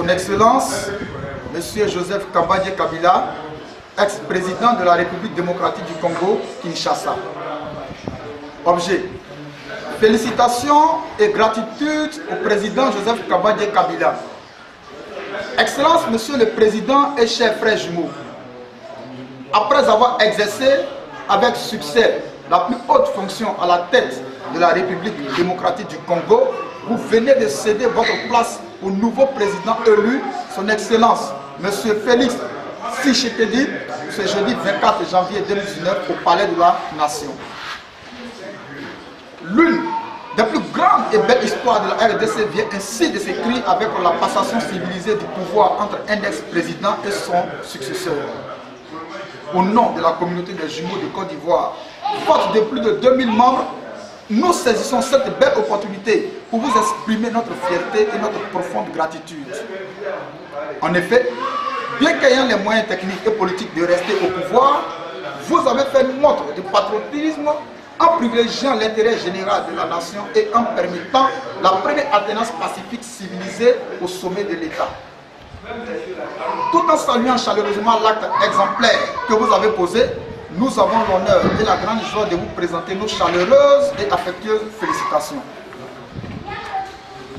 Son Excellence, M. Joseph Kabadie Kabila, ex-président de la République démocratique du Congo, Kinshasa. Objet. Félicitations et gratitude au président Joseph Kabadie Kabila. Excellence, Monsieur le Président et chers frères jumeaux, après avoir exercé avec succès la plus haute fonction à la tête de la République démocratique du Congo, vous venez de céder votre place au nouveau président élu, son Excellence, M. Félix Tshisekedi, ce jeudi 24 janvier 2019 au Palais de la Nation. L'une des plus grandes et belles histoires de la RDC vient ainsi de s'écrire avec la passation civilisée du pouvoir entre un ex-président et son successeur. Au nom de la communauté des jumeaux de Côte d'Ivoire, forte de plus de 2000 membres, nous saisissons cette belle opportunité pour vous exprimer notre fierté et notre profonde gratitude. En effet, bien qu'ayant les moyens techniques et politiques de rester au pouvoir, vous avez fait montre de patriotisme en privilégiant l'intérêt général de la nation et en permettant la première alternance pacifique civilisée au sommet de l'État. Tout en saluant chaleureusement l'acte exemplaire que vous avez posé, nous avons l'honneur et la grande joie de vous présenter nos chaleureuses et affectueuses félicitations.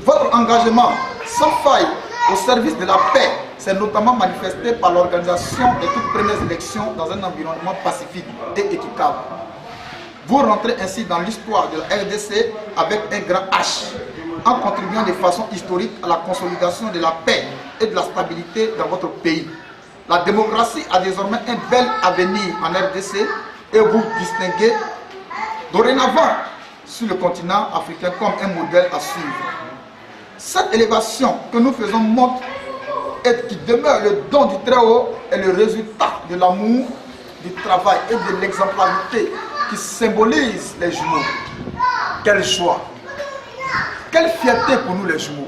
Votre engagement sans faille au service de la paix s'est notamment manifesté par l'organisation des toutes premières élections dans un environnement pacifique et équitable. Vous rentrez ainsi dans l'histoire de la RDC avec un grand H, en contribuant de façon historique à la consolidation de la paix et de la stabilité dans votre pays. La démocratie a désormais un bel avenir en RDC et vous distinguez dorénavant sur le continent africain comme un modèle à suivre. Cette élévation que nous faisons montre et qui demeure le don du Très-Haut est le résultat de l'amour, du travail et de l'exemplarité qui symbolise les jumeaux. Quelle joie! Quelle fierté pour nous les jumeaux!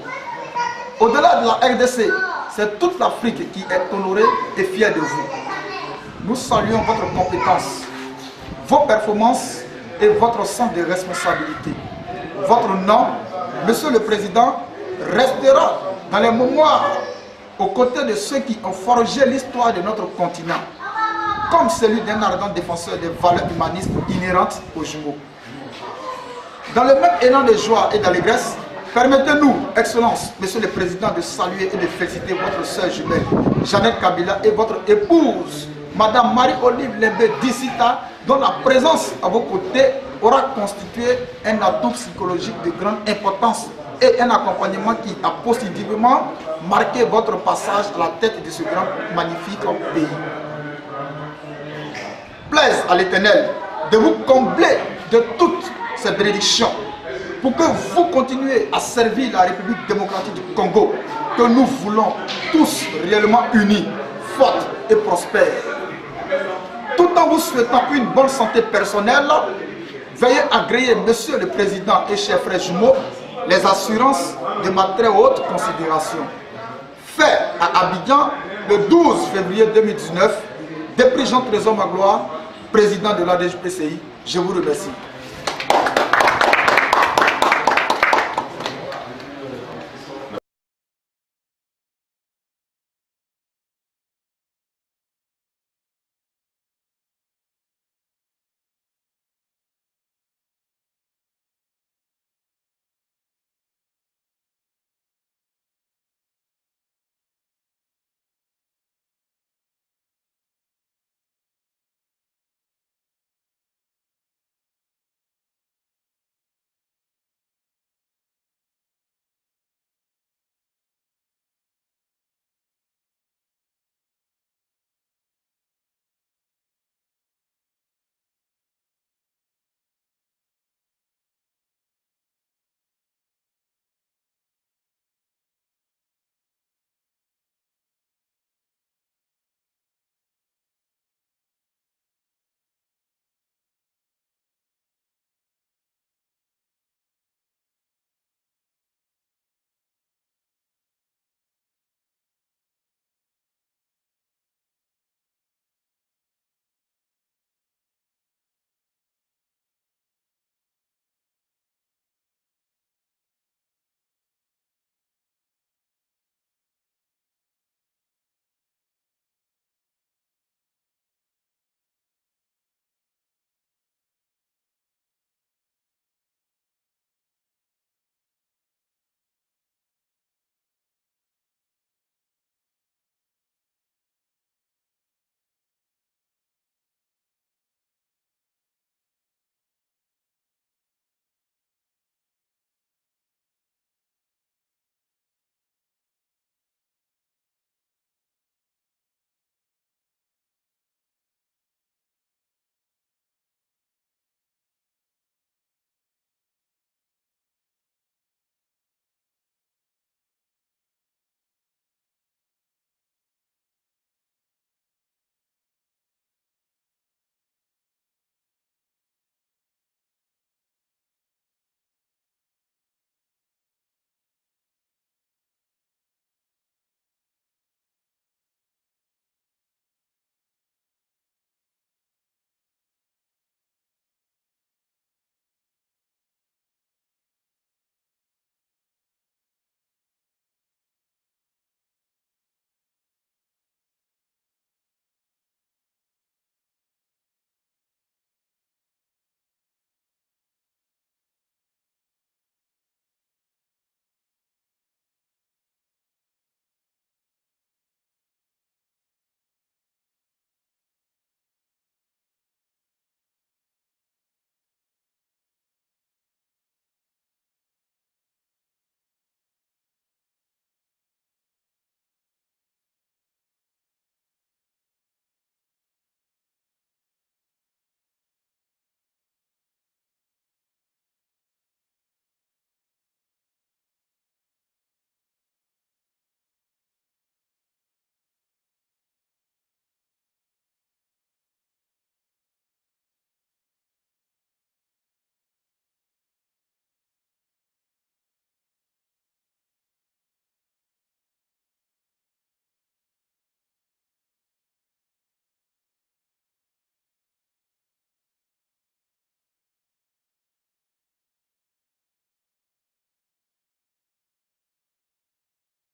Au-delà de la RDC, c'est toute l'Afrique qui est honorée et fière de vous. Nous saluons votre compétence, vos performances et votre sens de responsabilité. Votre nom, Monsieur le Président, restera dans les mémoires aux côtés de ceux qui ont forgé l'histoire de notre continent, comme celui d'un ardent défenseur des valeurs humanistes inhérentes aux jumeaux. Dans le même élan de joie et d'allégresse, permettez-nous, Excellence, Monsieur le Président, de saluer et de féliciter votre sœur jumelle, Jeannette Kabila, et votre épouse, Madame Marie-Olive Lembé Dissita, dont la présence à vos côtés aura constitué un atout psychologique de grande importance et un accompagnement qui a positivement marqué votre passage à la tête de ce grand, magnifique pays. Plaise à l'Éternel de vous combler de toutes ces bénédictions pour que vous continuiez à servir la République démocratique du Congo, que nous voulons tous réellement unis, fortes et prospères. Tout en vous souhaitant une bonne santé personnelle, veuillez agréer, Monsieur le Président et chers frères jumeaux, les assurances de ma très haute considération. Fait à Abidjan le 12 février 2019, depuis Jean Trésor Magloire, président de l'ADJPCI, je vous remercie.